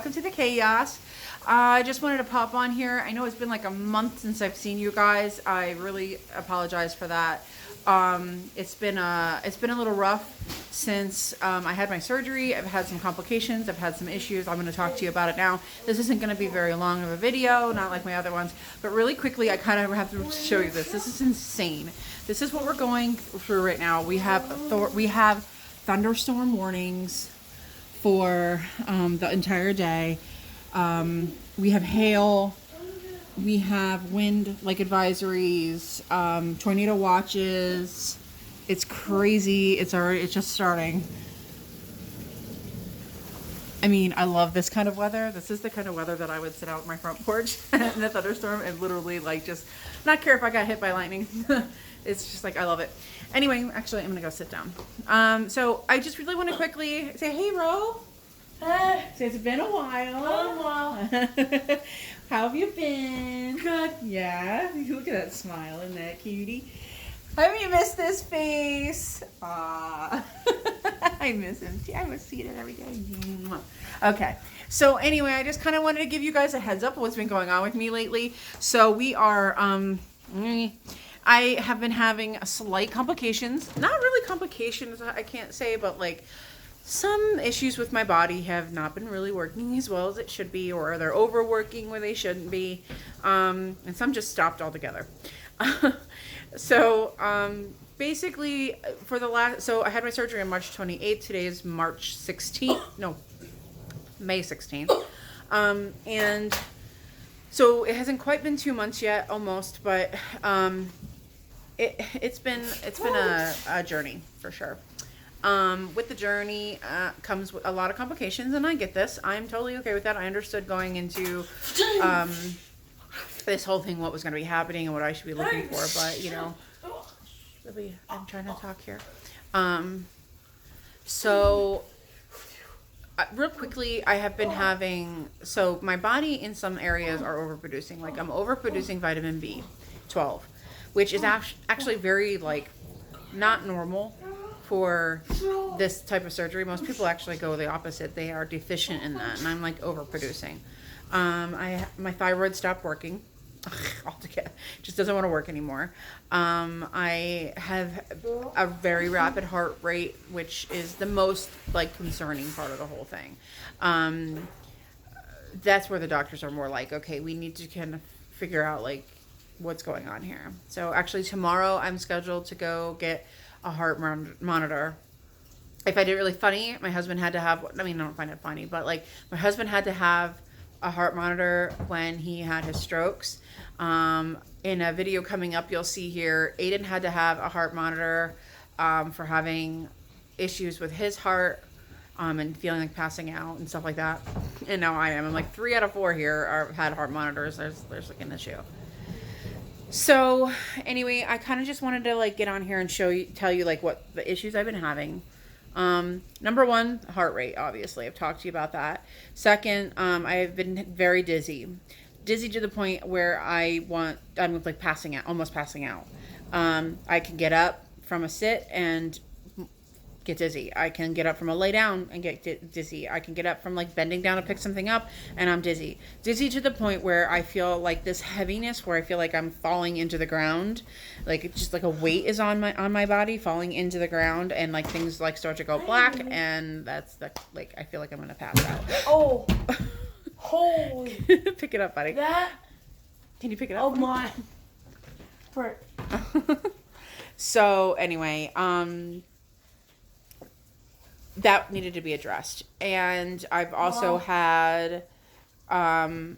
welcome to the chaos. I just wanted to pop on here. I know it's been like a month since I've seen you guys. I really apologize for that. It's been a little rough since I had my surgery. I've had some complications. I've had some issues. I'm going to talk to you about it now. This isn't going to be very long of a video, not like my other ones, but really quickly, I kind of have to show you this. This is insane. This is what we're going through right now. We have thunderstorm warnings for the entire day. We have hail. We have wind like advisories, tornado watches. It's crazy. It's just starting. I mean, I love this kind of weather. This is the kind of weather that I would sit out on my front porch in a thunderstorm and literally like just not care if I got hit by lightning. It's just like, I love it. Anyway, actually, I'm gonna go sit down. So I just really want to quickly say, hey, Ro. Hey. So it's been a while. How have you been? Good. Yeah. Look at that smile in that cutie. Have you missed this face? Aw. I miss him. I must see it every day. Okay. So anyway, I just kind of wanted to give you guys a heads up of what's been going on with me lately. So we are, I have been having a slight complications. Not really complications, I can't say, but like some issues with my body have not been really working as well as it should be, or they're overworking where they shouldn't be. And some just stopped altogether. So basically so I had my surgery on March 28th. Today is March 16th. No, May 16th. And so it hasn't quite been 2 months yet, almost, but it's been a journey for sure. With the journey comes a lot of complications, and I get this. I'm totally okay with that. I understood going into this whole thing, what was going to be happening and what I should be looking for, but you know, really, I'm trying to talk here. So real quickly, I have been having, so my body in some areas are overproducing. Like I'm overproducing vitamin B12, which is actually very like not normal for this type of surgery. Most people actually go the opposite. They are deficient in that, and I'm like overproducing. My thyroid stopped working altogether. Just doesn't want to work anymore. I have a very rapid heart rate, which is the most like concerning part of the whole thing. That's where the doctors are more like, okay, we need to kind of figure out like what's going on here. So actually tomorrow I'm scheduled to go get a heart monitor. I find it really funny. My husband had to have, I mean, I don't find it funny, but like my husband had to have a heart monitor when he had his strokes. In a video coming up, you'll see here, Aiden had to have a heart monitor for having issues with his heart and feeling like passing out and stuff like that. And now I am. I'm like 3 out of 4 here had heart monitors. There's like an issue. So anyway, I kind of just wanted to like get on here and tell you like what the issues I've been having. Number one, heart rate, obviously. I've talked to you about that. Second, I've been very dizzy to the point where I'm like passing out, almost passing out. I can get up from a sit and get dizzy. I can get up from a lay down and get dizzy. I can get up from like bending down to pick something up and I'm dizzy. Dizzy to the point where I feel like this heaviness where I feel like I'm falling into the ground. Like it's just like a weight is on my body falling into the ground, and like things like start to go black, and that's the like I feel like I'm gonna pass out. Oh, holy! Pick it up, buddy. That. Can you pick it up? Oh my. Frick. So anyway, that needed to be addressed, and I've also had Can't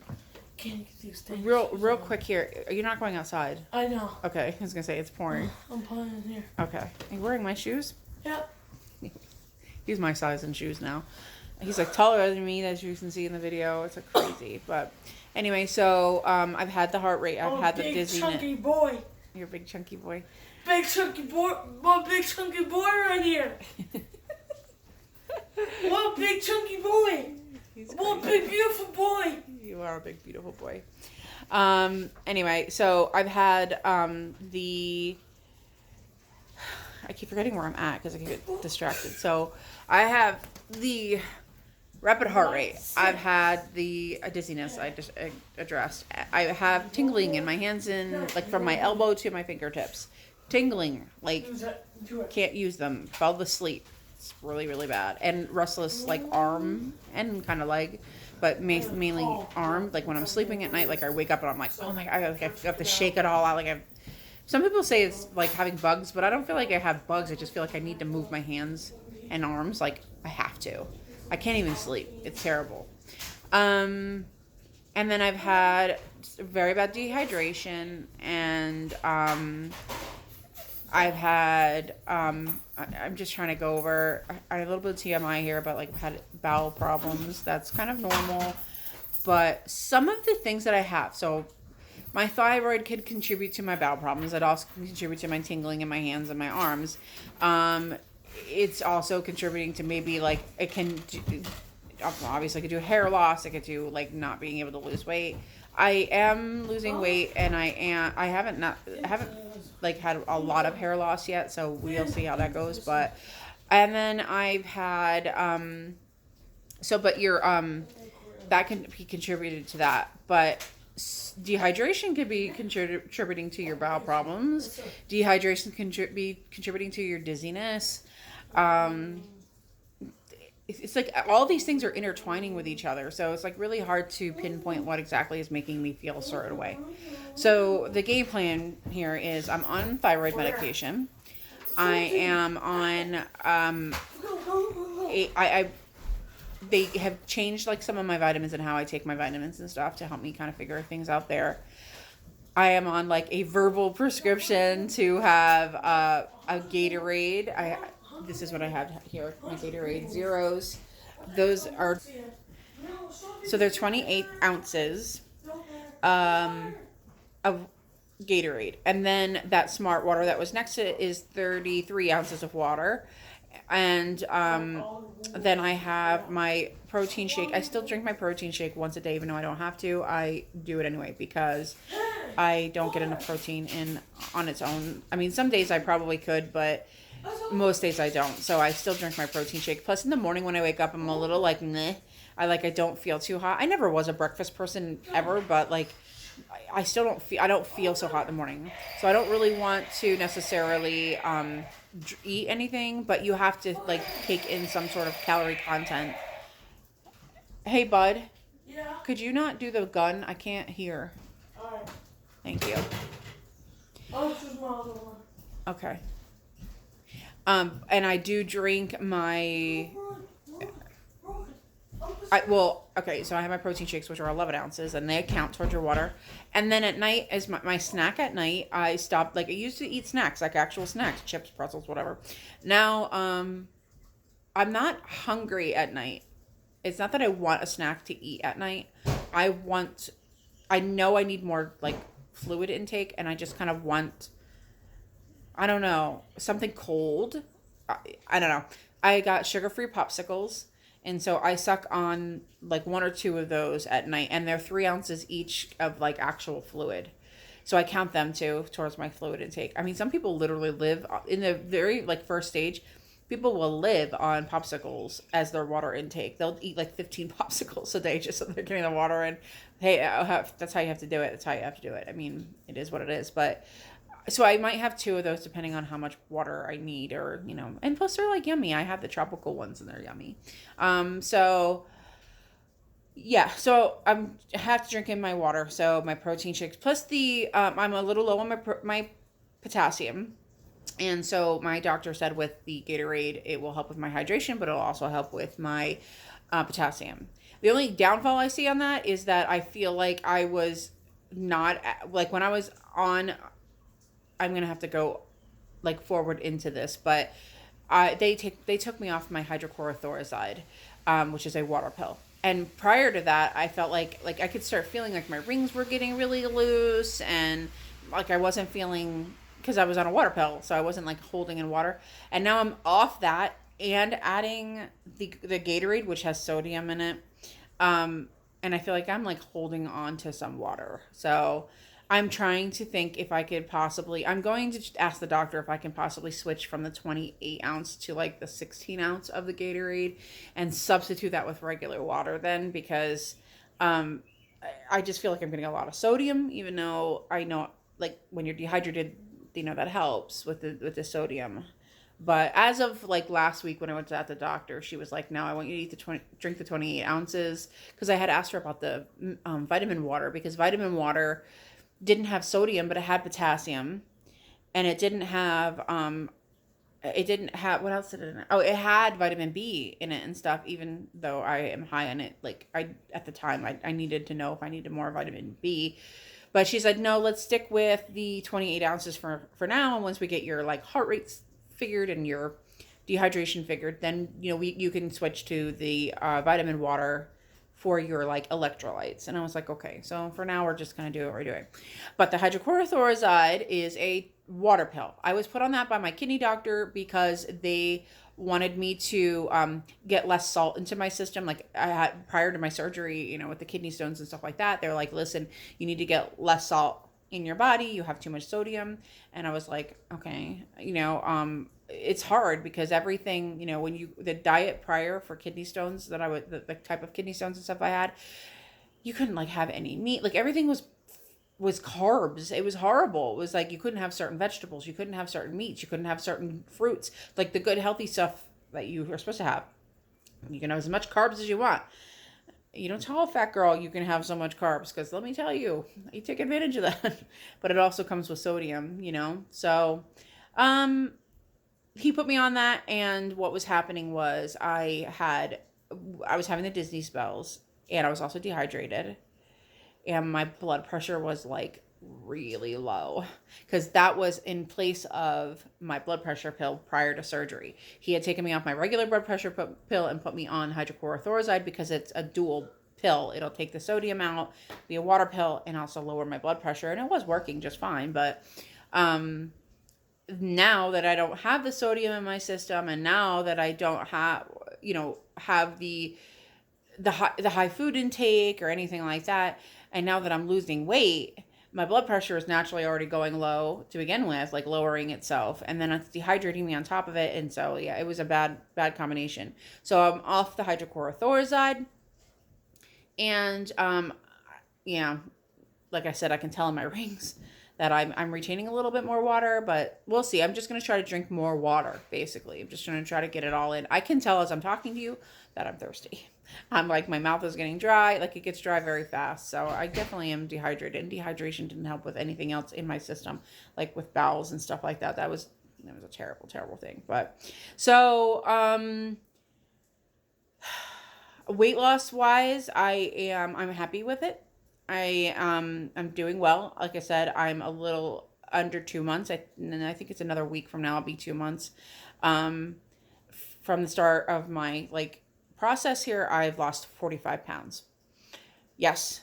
get these things. real quick here. Are you not going outside? I know. Okay, I was gonna say it's pouring. I'm playing in here. Okay, are you wearing my shoes? Yep. He's my size in shoes now. He's like taller than me, as you can see in the video. It's like crazy, but anyway. So I've had the heart rate. I've had the dizziness. Big chunky boy. You're a big chunky boy. Big chunky boy. My big chunky boy right here. What a big chunky boy! What a big beautiful boy! You are a big beautiful boy. Anyway, so I've had I keep forgetting where I'm at because I get distracted. So I have the Rapid heart rate. I've had the dizziness I just addressed. I have tingling in my hands and like from my elbow to my fingertips. Tingling, like can't use them. Fell asleep. It's really, really bad. And restless like arm and kind of leg, but mainly arm. Like when I'm sleeping at night, like I wake up and I'm like, oh my god, I have to shake it all out. Like some people say it's like having bugs, but I don't feel like I have bugs. I just feel like I need to move my hands and arms. Like I have to. I can't even sleep. It's terrible. And then I've had very bad dehydration, and I've had I'm just trying to go over. I have a little bit of TMI here, but like I've had bowel problems. That's kind of normal. But some of the things that I have, so my thyroid could contribute to my bowel problems. It also can contribute to my tingling in my hands and my arms. It's also contributing to maybe like it can do, obviously I could do hair loss. I could do like not being able to lose weight. I am losing weight, and I haven't like had a lot of hair loss yet, so we'll see how that goes. But and then I've had but your that can be contributed to that, but dehydration could be contributing to your bowel problems. Dehydration can be contributing to your dizziness. It's like all these things are intertwining with each other, so it's like really hard to pinpoint what exactly is making me feel a certain way. So the game plan here is I'm on thyroid medication. I am on they have changed like some of my vitamins and how I take my vitamins and stuff to help me kind of figure things out there. I am on like a verbal prescription to have a Gatorade. This is what I have here, my Gatorade Zeros. Those are, so they're 28 ounces of Gatorade. And then that Smart Water that was next to it is 33 ounces of water. And then I have my protein shake. I still drink my protein shake once a day, even though I don't have to. I do it anyway because I don't get enough protein in on its own. I mean, some days I probably could, but most days I don't. So I still drink my protein shake. Plus in the morning when I wake up, I'm a little like, meh. I don't feel too hot. I never was a breakfast person ever, but like I still don't feel so hot in the morning. So I don't really want to necessarily eat anything, but you have to like take in some sort of calorie content. Hey bud, Yeah. could you not do the gun? I can't hear. Alright. Thank you. Oh, this is my other one. Okay. And I do drink my so I have my protein shakes, which are 11 ounces, and they count towards your water. And then at night, as my snack at night, I stopped, like I used to eat snacks, like actual snacks, chips, pretzels, whatever. Now, I'm not hungry at night. It's not that I want a snack to eat at night. I know I need more like fluid intake, and I just kind of want, I don't know, something cold. I don't know. I got sugar-free popsicles. And so I suck on like one or two of those at night, and they're 3 ounces each of like actual fluid. So I count them too towards my fluid intake. I mean, some people literally live in the very like first stage. People will live on popsicles as their water intake. They'll eat like 15 popsicles a day just so they're getting the water in. Hey, that's how you have to do it. That's how you have to do it. I mean, it is what it is. But so I might have 2 of those depending on how much water I need, or, you know, and plus they're like yummy. I have the tropical ones and they're yummy. So yeah, so I have to drink in my water. So my protein shakes, plus I'm a little low on my potassium. And so my doctor said with the Gatorade, it will help with my hydration, but it'll also help with my potassium. The only downfall I see on that is that I feel like I was not, like when I was on, I'm going to have to go like forward into this, but they took me off my hydrochlorothiazide, which is a water pill. And prior to that, I felt like I could start feeling like my rings were getting really loose, and like I wasn't feeling, because I was on a water pill, so I wasn't like holding in water. And now I'm off that and adding the Gatorade, which has sodium in it. And I feel like I'm like holding on to some water. So I'm trying to think if I could possibly, I'm going to just ask the doctor if I can possibly switch from the 28 ounce to like the 16 ounce of the Gatorade and substitute that with regular water then, because um, I just feel like I'm getting a lot of sodium, even though I know like when you're dehydrated, that helps with the sodium. But as of like last week when I went to at the doctor, she was like, "No, I want you to eat drink the 28 ounces." Because I had asked her about the vitamin water, because vitamin water didn't have sodium, but it had potassium, and it didn't have, what else did it? Oh, it had vitamin B in it and stuff. Even though I am high on it, like at the time I needed to know if I needed more vitamin B. But she said, no, let's stick with the 28 ounces for now. And once we get your like heart rates figured and your dehydration figured, then you can switch to the vitamin water for your like electrolytes. And I was like, okay, so for now we're just gonna do what we're doing. But the hydrochlorothiazide is a water pill. I was put on that by my kidney doctor because they wanted me to get less salt into my system. Like I had prior to my surgery, with the kidney stones and stuff like that. They're like, listen, you need to get less salt in your body. You have too much sodium. And I was like, okay, it's hard because everything, when the diet prior for kidney stones that the type of kidney stones and stuff I had, you couldn't like have any meat. Like everything was carbs. It was horrible. It was like you couldn't have certain vegetables, you couldn't have certain meats, you couldn't have certain fruits, like the good healthy stuff that you are supposed to have. You can have as much carbs as you want. You don't tell a fat girl you can have so much carbs, because let me tell you, you take advantage of that. But it also comes with sodium, So he put me on that, and what was happening was I was having the Disney spells, and I was also dehydrated, and my blood pressure was like really low, because that was in place of my blood pressure pill prior to surgery. He had taken me off my regular blood pressure pill and put me on hydrochlorothiazide because it's a dual pill. It'll take the sodium out, be a water pill, and also lower my blood pressure. And it was working just fine. But now that I don't have the sodium in my system, and now that I don't have the high food intake or anything like that, and now that I'm losing weight, my blood pressure is naturally already going low to begin with, like lowering itself, and then it's dehydrating me on top of it. And so yeah, it was a bad combination. So I'm off the hydrochlorothiazide, and yeah, like I said, I can tell in my rings that I'm retaining a little bit more water, but we'll see. I'm just going to try to drink more water, basically. I'm just going to try to get it all in. I can tell as I'm talking to you that I'm thirsty. I'm like, my mouth is getting dry. Like, it gets dry very fast. So I definitely am dehydrated. And dehydration didn't help with anything else in my system, like with bowels and stuff like that. That was a terrible, terrible thing. But so, weight loss wise, I'm happy with it. I'm doing well. Like I said, I'm a little under 2 months. And I think it's another week from now, I'll be 2 months. From the start of my process here, I've lost 45 pounds. Yes,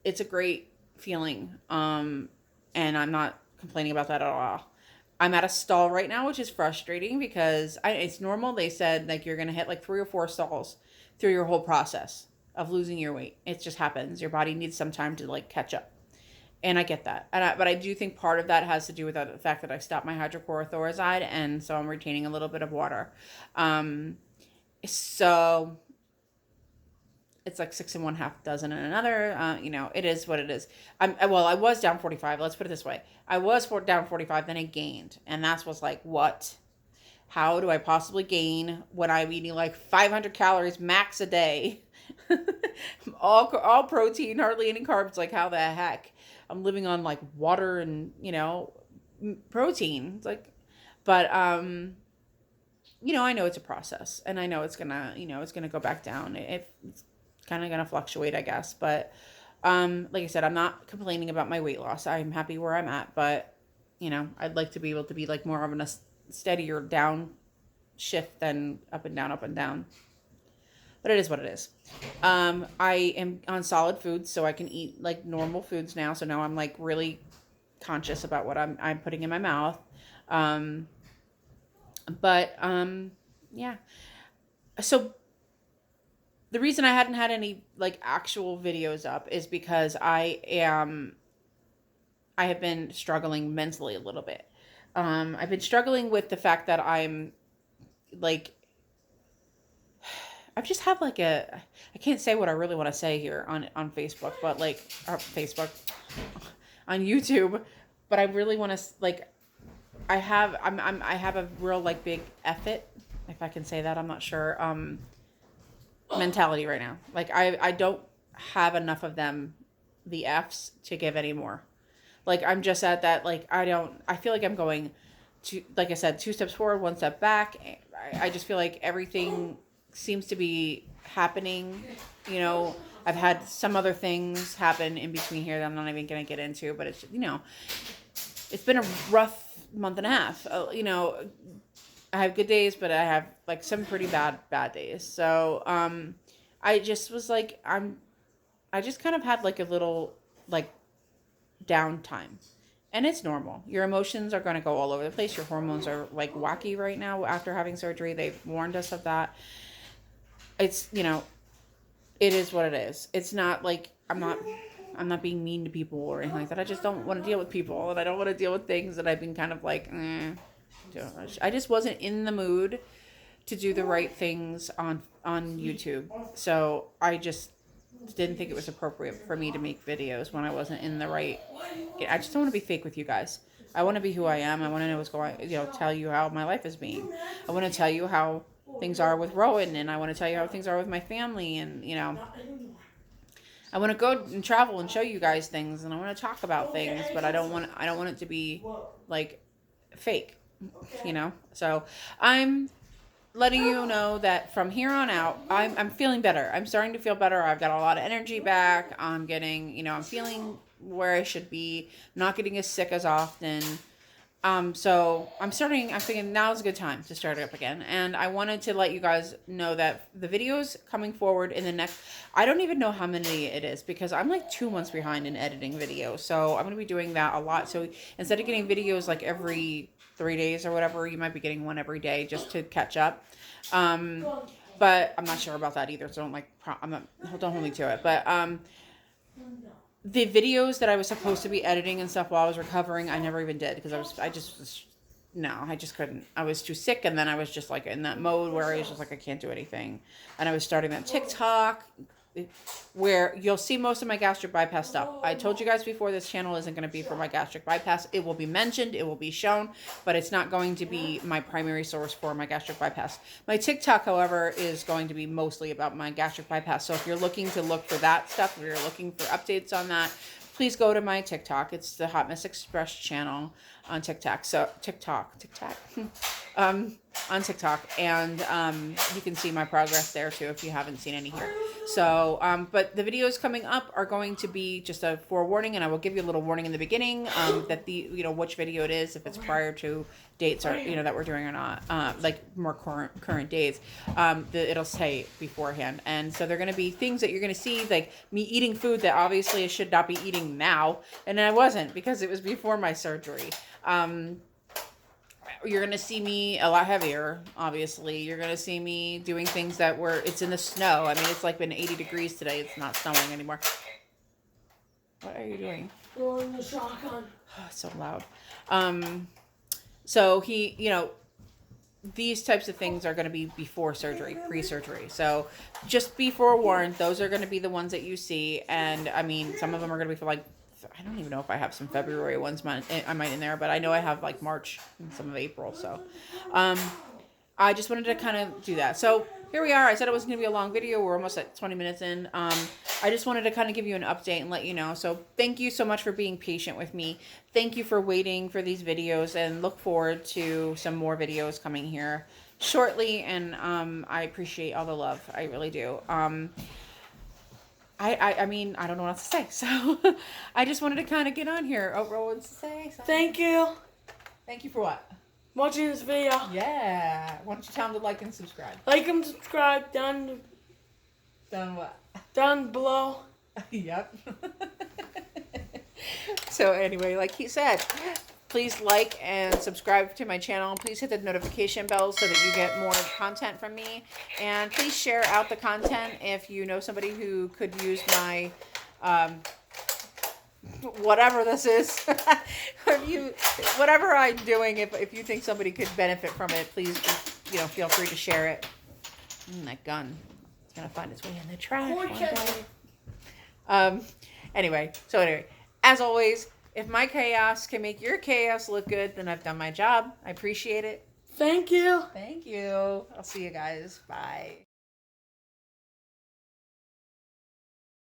it's a great feeling. And I'm not complaining about that at all. I'm at a stall right now, which is frustrating because it's normal. They said you're going to hit 3 or 4 stalls through your whole process of losing your weight. It just happens. Your body needs some time to catch up. And I get that. But I do think part of that has to do with the fact that I stopped my hydrochlorothiazide, and so I'm retaining a little bit of water. So it's 6 1/2 dozen and another. It is what it is. I was down 45. Let's put it this way. I was down 45, then I gained. And that's what's what? How do I possibly gain when I'm eating 500 calories max a day? all protein, hardly any carbs. How the heck? I'm living on water and, protein. But I know it's a process, and I know it's gonna go back down. It's kind of gonna fluctuate, I guess. But like I said, I'm not complaining about my weight loss. I'm happy where I'm at, but I'd like to be able to be more of a steadier down shift than up and down, up and down. But it is what it is. I am on solid foods, so I can eat normal foods now. So now I'm really conscious about what I'm putting in my mouth. Yeah. So the reason I hadn't had any actual videos up is because I I have been struggling mentally a little bit. I've been struggling with the fact that I'm like, I've just had like I can't say what I really want to say here on Facebook, but like, or Facebook, on YouTube, but I really want to like, I have a real like big F it, if I can say that, I'm not sure, mentality right now. Like I don't have enough of them, the F's, to give anymore. Like I'm just at that, like I feel like I'm going to, like I said, 2 steps forward, 1 step back. I just feel like everything seems to be happening, you know. I've had some other things happen in between here that I'm not even going to get into, but it's, you know, it's been a rough month and a half. You know, I have good days, but I have like some pretty bad days. So, I just was like, I just kind of had like a little like downtime. And it's normal. Your emotions are going to go all over the place. Your hormones are like wacky right now after having surgery. They've warned us of that. It's, you know, it is what it is. It's not like I'm not being mean to people or anything like that. I just don't want to deal with people, and I don't want to deal with things that I've been kind of like, I just wasn't in the mood to do the right things on YouTube. So I just didn't think it was appropriate for me to make videos when I wasn't in the right. I just don't want to be fake with you guys. I want to be who I am. I want to know what's going, you know, tell you how my life is being. I want to tell you how things are with Rowan, and I want to tell you how things are with my family, and, you know, I want to go and travel and show you guys things, and I want to talk about things, but I don't want it to be like fake, you know? So I'm letting you know that from here on out, I'm feeling better. I'm starting to feel better. I've got a lot of energy back. I'm getting, you know, I'm feeling where I should be, not getting as sick as often. So I'm thinking now's a good time to start it up again. And I wanted to let you guys know that the videos coming forward in the next, I don't even know how many it is, because I'm like 2 months behind in editing videos. So I'm going to be doing that a lot. So instead of getting videos like every 3 days or whatever, you might be getting one every day just to catch up. But I'm not sure about that either. So don't hold me to it. But, the videos that I was supposed to be editing and stuff while I was recovering, I never even did, because I just couldn't. I was too sick, and then I was just like in that mode where I was just like, I can't do anything. And I was starting that TikTok, where you'll see most of my gastric bypass stuff. I told you guys before, this channel isn't going to be for my gastric bypass. It will be mentioned, it will be shown, but it's not going to be my primary source for my gastric bypass. My TikTok, however, is going to be mostly about my gastric bypass. So if you're looking to look for that stuff, if you're looking for updates on that, please go to my TikTok. It's the Hot Mess Express channel on TikTok. So TikTok, on TikTok, and you can see my progress there too if you haven't seen any here. So, but the videos coming up are going to be just a forewarning, and I will give you a little warning in the beginning that which video it is, if it's prior to dates or that we're doing or not, like more current dates. It'll say beforehand, and so they're going to be things that you're going to see, like me eating food that obviously I should not be eating now, and I wasn't, because it was before my surgery. You're going to see me a lot heavier, obviously. You're going to see me doing things it's in the snow. I mean, it's like been 80 degrees today. It's not snowing anymore. What are you doing? Blowing the shotgun. Oh, it's so loud. So these types of things are going to be before surgery, pre-surgery. So just be forewarned, those are going to be the ones that you see. And I mean, some of them are going to be for like, I don't even know if I have some February ones I might in there, but I know I have like March and some of April. So, I just wanted to kind of do that. So here we are. I said it wasn't going to be a long video. We're almost at 20 minutes in. I just wanted to kind of give you an update and let you know. So thank you so much for being patient with me. Thank you for waiting for these videos, and look forward to some more videos coming here shortly. And, I appreciate all the love. I really do. I mean, I don't know what else to say. So I just wanted to kind of get on here. Oh, Rowan's to say something. Thank you. Thank you for what? Watching this video. Yeah. Why don't you tell them to like and subscribe? Like and subscribe down what? Down below. Yep. So anyway, like he said, please like and subscribe to my channel. Please hit the notification bell so that you get more content from me. And please share out the content if you know somebody who could use my whatever this is. Whatever I'm doing, if you think somebody could benefit from it, please just, feel free to share it. That gun, it's gonna find its way in the trash one day. Anyway, as always, if my chaos can make your chaos look good, then I've done my job. I appreciate it. Thank you. Thank you. I'll see you guys. Bye.